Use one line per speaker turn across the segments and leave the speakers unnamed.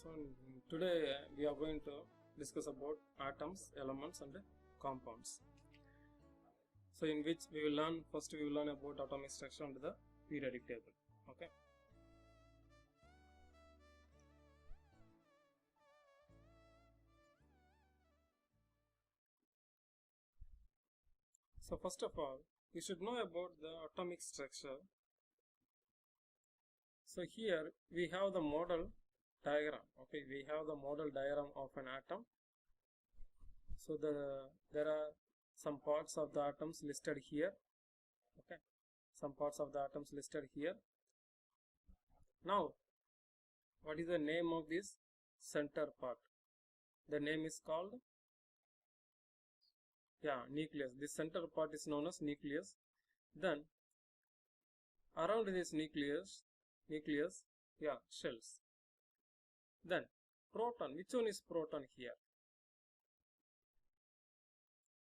So today we are going to discuss about atoms, elements and compounds. So in which we will learn, first we will learn about atomic structure and the periodic table. Okay. So first of all, we should know about the atomic structure. So here we have the model diagram. Okay, we have the model diagram of an atom. So there are some parts of the atoms listed here. Okay, some parts of the atoms listed here. Now, what is the name of this center part? The name is called nucleus. This center part is known as nucleus. Then around this nucleus, shells. Then proton. Which one is proton here?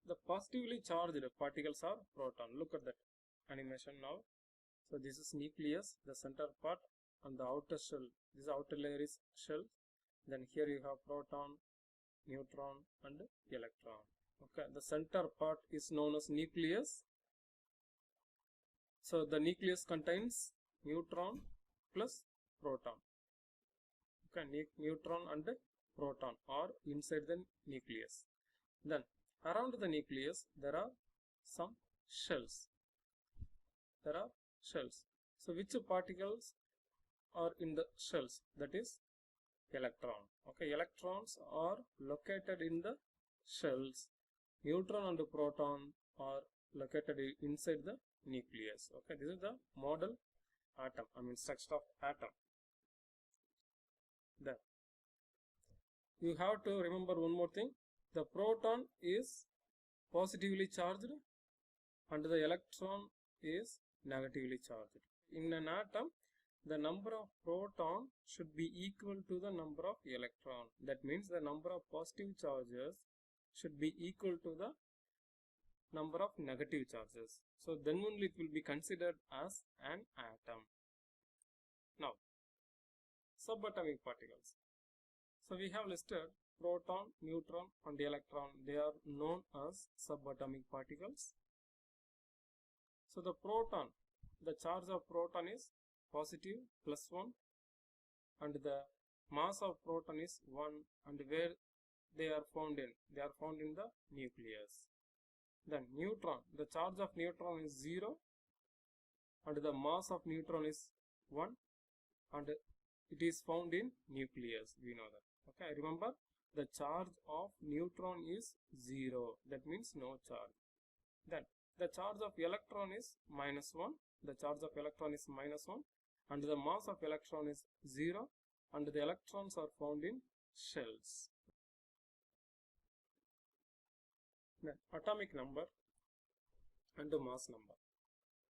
The positively charged particles are proton. Look at that animation now. So this is nucleus, the center part, and the outer shell. This outer layer is shell. Then here you have proton, neutron and electron. Okay, the center part is known as nucleus. So the nucleus contains neutron plus proton. Okay, neutron and proton are inside the nucleus. Then around the nucleus there are some shells. So which particles are in the shells? That is electron. Okay, electrons are located in the shells. Neutron and proton are located inside the nucleus. Okay, this is the model atom. Structure of atom. Then you have to remember one more thing. The proton is positively charged and the electron is negatively charged. In an atom, the number of proton should be equal to the number of electron. That means the number of positive charges should be equal to the number of negative charges. So then only it will be considered as an atom. Now, subatomic particles. So we have listed proton, neutron and electron. They are known as subatomic particles. So the proton, the charge of proton is positive +1 and the mass of proton is 1, and where they are found in? They are found in the nucleus. Then neutron, the charge of neutron is 0 and the mass of neutron is 1 and it is found in nucleus. We know that. Okay, remember the charge of neutron is 0. That means no charge. Then the charge of electron is -1. The charge of electron is -1 and the mass of electron is 0 and the electrons are found in shells. Then atomic number and the mass number.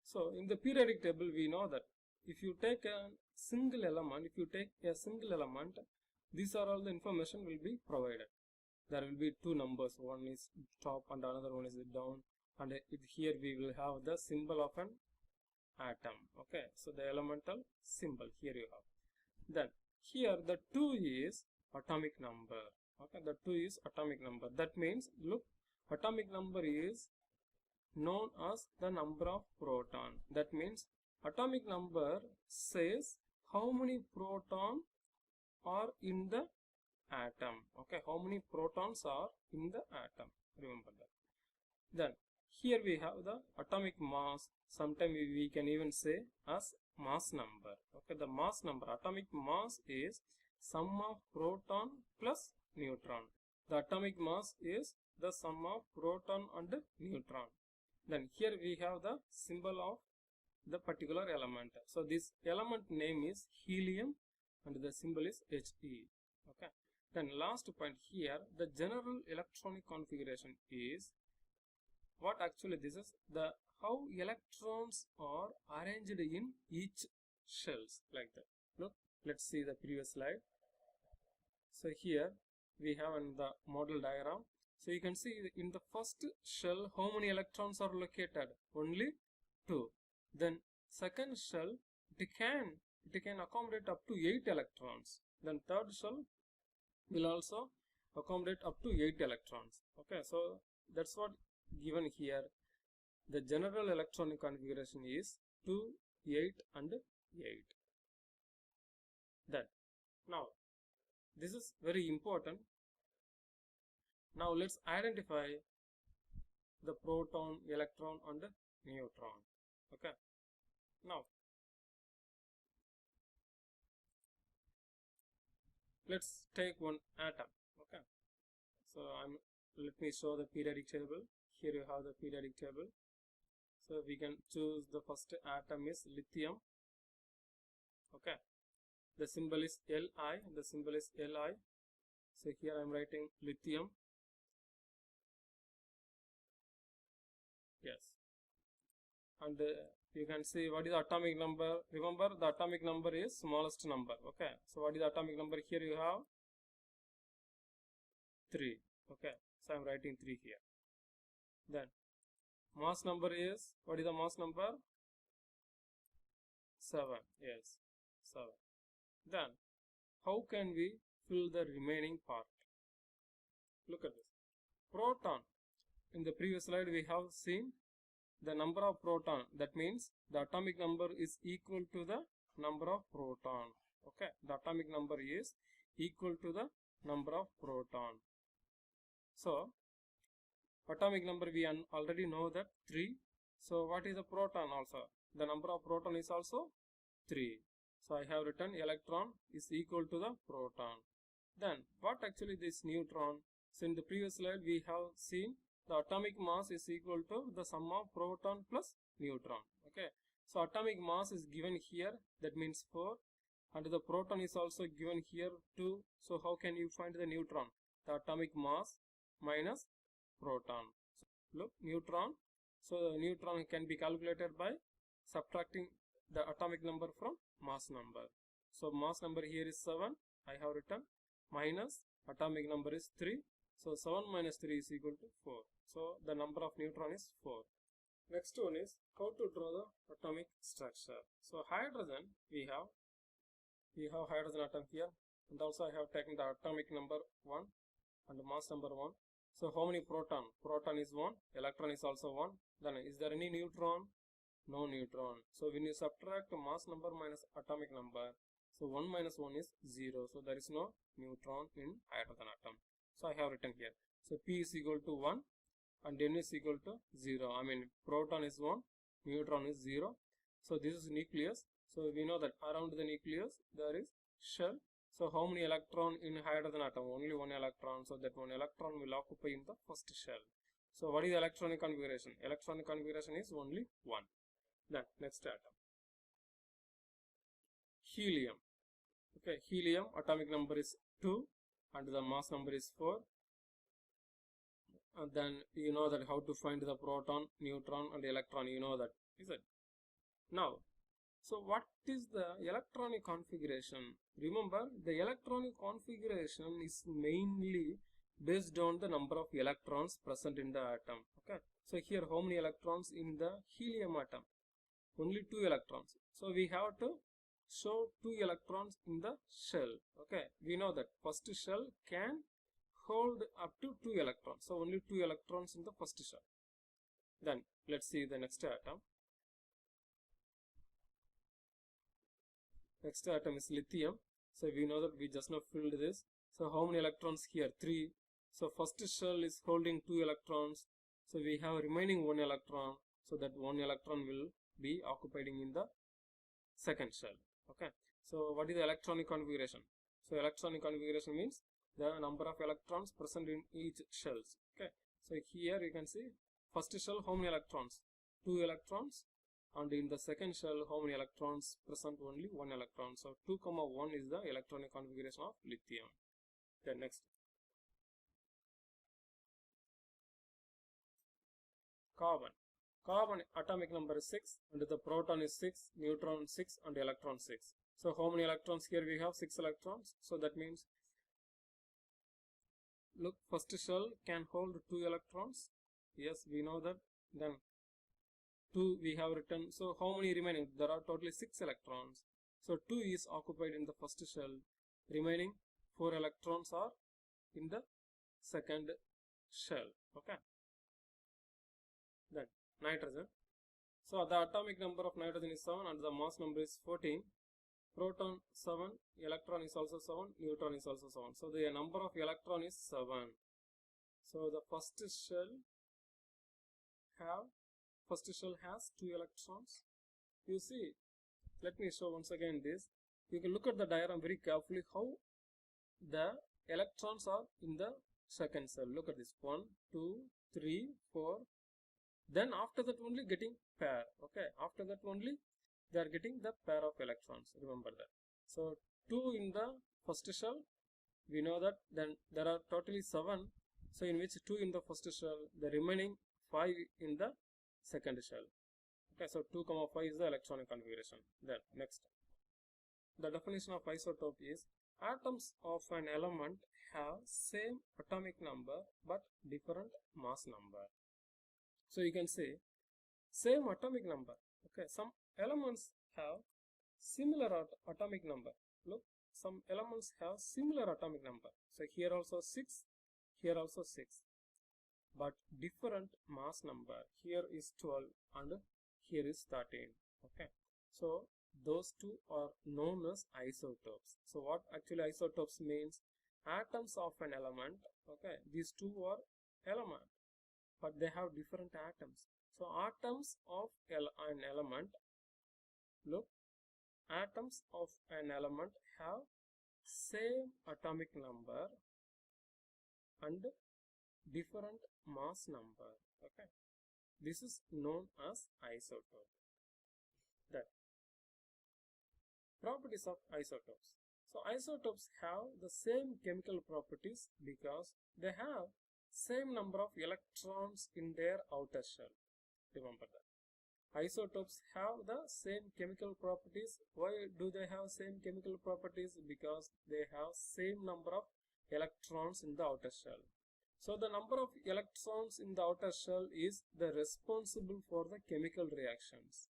So in the periodic table we know that if you take a single element, these are all the information will be provided. There will be two numbers, one is top and another one is down, and here we will have the symbol of an atom. Okay, so the elemental symbol here you have. Then here the 2 is atomic number. Okay, the 2 is atomic number. That means, look, atomic number is known as the number of proton. That means atomic number says how many proton are in the atom. Okay, how many protons are in the atom. Remember that. Then here we have the atomic mass. Sometimes we can even say as mass number. Okay, the mass number, atomic mass is sum of proton plus neutron. The atomic mass is the sum of proton and neutron. Then here we have the symbol of the particular element. So this element name is helium and the symbol is He. Okay. Then last point here, the general electronic configuration is what actually this is the how electrons are arranged in each shells like that. Look, let's see the previous slide. So here we have in the model diagram. So you can see in the first shell how many electrons are located? Only 2. Then second shell it can accommodate up to 8 electrons. Then third shell will also accommodate up to 8 electrons. Okay, so that's what given here. The general electronic configuration is 2, 8 and 8. Then now this is very important. Now let's identify the proton, electron and neutron. Okay, now let's take one atom. Okay, so let me show the periodic table. Here you have the periodic table. So we can choose the first atom is lithium. Okay, the symbol is Li. The symbol is Li. So here I am writing lithium. Yes, and you can see what is the atomic number. Remember, the atomic number is smallest number. Okay, so what is the atomic number? Here you have 3. Okay, so I am writing 3 here. Then mass number is, what is the mass number? 7. Yes, 7. Then how can we fill the remaining part? Look at this. Proton. In the previous slide we have seen the number of proton. That means the atomic number is equal to the number of proton. Okay, the atomic number is equal to the number of proton. So atomic number we already know that 3. So what is the proton also? The number of proton is also 3. So I have written electron is equal to the proton. Then what actually this neutron? So in the previous slide we have seen the atomic mass is equal to the sum of proton plus neutron. Okay, so atomic mass is given here, that means 4, and the proton is also given here 2. So how can you find the neutron? The atomic mass minus proton. So look, neutron. So the neutron can be calculated by subtracting the atomic number from mass number. So mass number here is 7. I have written minus atomic number is 3. So 7 minus 3 is equal to 4. So the number of neutron is 4. Next one is how to draw the atomic structure. So hydrogen we have hydrogen atom here, and also I have taken the atomic number 1 and mass number 1. So how many proton? Proton is 1, electron is also 1. Then is there any neutron? No neutron. So when you subtract mass number minus atomic number, so 1 minus 1 is 0. So there is no neutron in hydrogen atom. So I have written here. So P is equal to 1 and N is equal to 0. I mean proton is 1, neutron is 0. So this is nucleus. So we know that around the nucleus there is shell. So how many electron in hydrogen atom? Only 1 electron. So that 1 electron will occupy in the first shell. So what is the electronic configuration? Electronic configuration is only 1. Then next atom. Helium. Okay, helium atomic number is 2 and the mass number is 4. And then you know that how to find the proton, neutron and electron. You know that, is it? Now, so what is the electronic configuration? Remember, the electronic configuration is mainly based on the number of electrons present in the atom. Okay, so here how many electrons in the helium atom? Only 2 electrons. So we have to show 2 electrons in the shell. Okay, we know that first shell can hold up to 2 electrons. So only 2 electrons in the first shell. Then let's see the next atom. Next atom is lithium. So we know that we just now filled this. So how many electrons here? 3. So first shell is holding 2 electrons. So we have remaining 1 electron. So that 1 electron will be occupied in the second shell. Okay. So what is the electronic configuration? So electronic configuration means the number of electrons present in each shells. Okay. So here you can see first shell how many electrons? 2 electrons. And in the second shell how many electrons? Present only 1 electron. So 2, 1 is the electronic configuration of lithium. Then next. Carbon. Carbon atomic number is 6 and the proton is 6, neutron 6 and electron 6. So how many electrons here? We have 6 electrons. So that means, look, first shell can hold 2 electrons. Yes, we know that. Then 2 we have written. So how many remaining? There are totally 6 electrons. So 2 is occupied in the first shell. Remaining 4 electrons are in the second shell. Okay. Then nitrogen. So the atomic number of nitrogen is 7 and the mass number is 14. Proton 7, electron is also 7, neutron is also 7. So the number of electron is 7. So the first shell has 2 electrons. You see, let me show once again this. You can look at the diagram very carefully how the electrons are in the second cell. Look at this, 1, 2, 3, 4. Then after that only getting pair. Okay, after that only they are getting the pair of electrons. Remember that. So 2 in the first shell, we know that. Then there are totally 7. So in which 2 in the first shell, the remaining 5 in the second shell. Okay, so 2, 5 is the electronic configuration. Then next, the definition of isotope is atoms of an element have same atomic number but different mass number. So you can say same atomic number. Okay, some elements have similar atomic number. Look, some elements have similar atomic number. So here also 6, here also 6, but different mass number. Here is 12 and here is 13. Okay, so those two are known as isotopes. So what actually isotopes means? Atoms of an element. Okay, these two are element, but they have different atoms. So atoms of an element, look, atoms of an element have same atomic number and different mass number. Okay, this is known as isotope. Then properties of isotopes. So isotopes have the same chemical properties because they have same number of electrons in their outer shell. Remember that. Isotopes have the same chemical properties. Why do they have same chemical properties? Because they have same number of electrons in the outer shell. So the number of electrons in the outer shell is the responsible for the chemical reactions.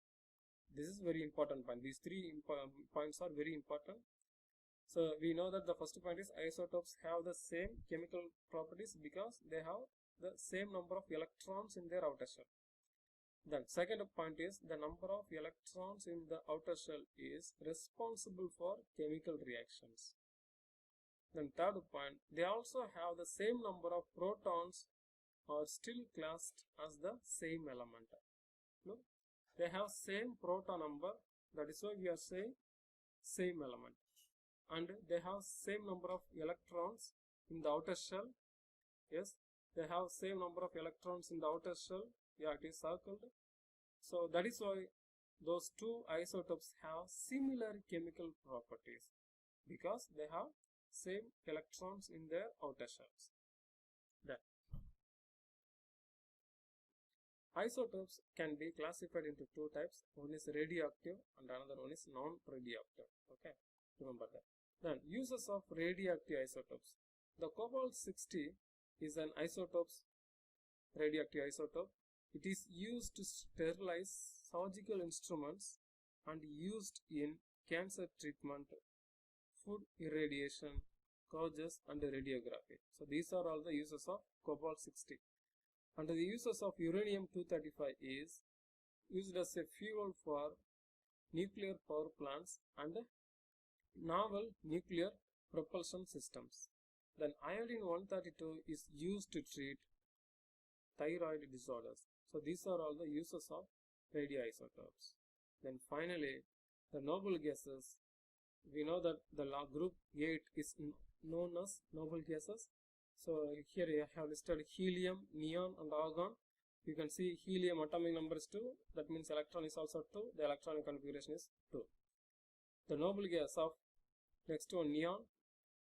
This is very important point. These three points are very important. So we know that the first point is isotopes have the same chemical properties because they have the same number of electrons in their outer shell. Then second point is the number of electrons in the outer shell is responsible for chemical reactions. Then third point, they also have the same number of protons are still classed as the same element. Look, they have same proton number, that is why we are saying same element. And they have same number of electrons in the outer shell. Yes, they have same number of electrons in the outer shell. Yeah, it is circled. So that is why those two isotopes have similar chemical properties because they have same electrons in their outer shells. Then isotopes can be classified into two types. One is radioactive and another one is non-radioactive. Okay, remember that. Then uses of radioactive isotopes. The cobalt-60 is an radioactive isotope. It is used to sterilize surgical instruments and used in cancer treatment, food irradiation, gauges and radiography. So these are all the uses of cobalt-60. And the uses of uranium-235 is used as a fuel for nuclear power plants and novel nuclear propulsion systems. Then iodine-132 is used to treat thyroid disorders. So these are all the uses of radioisotopes. Then finally, the noble gases. We know that the group 8 is known as noble gases. So here I have listed helium, neon and argon. You can see helium atomic number is 2. That means electron is also 2. The electronic configuration is 2. The noble gas of next one neon,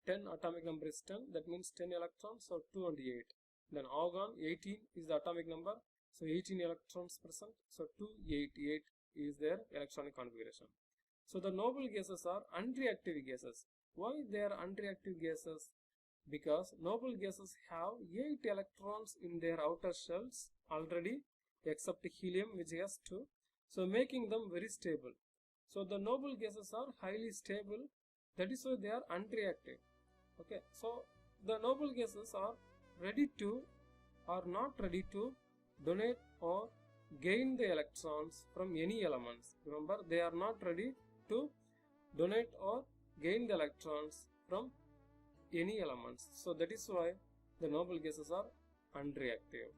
10 atomic number is 10. That means 10 electrons, so 2 and 8. Then argon, 18 is the atomic number. So 18 electrons present. So 2, 8, 8 is their electronic configuration. So the noble gases are unreactive gases. Why they are unreactive gases? Because noble gases have 8 electrons in their outer shells already, except helium which has 2. So making them very stable. So the noble gases are highly stable. That is why they are unreactive. Okay. So the noble gases are ready to or not ready to donate or gain the electrons from any elements. Remember, they are not ready to donate or gain the electrons from any elements. So that is why the noble gases are unreactive.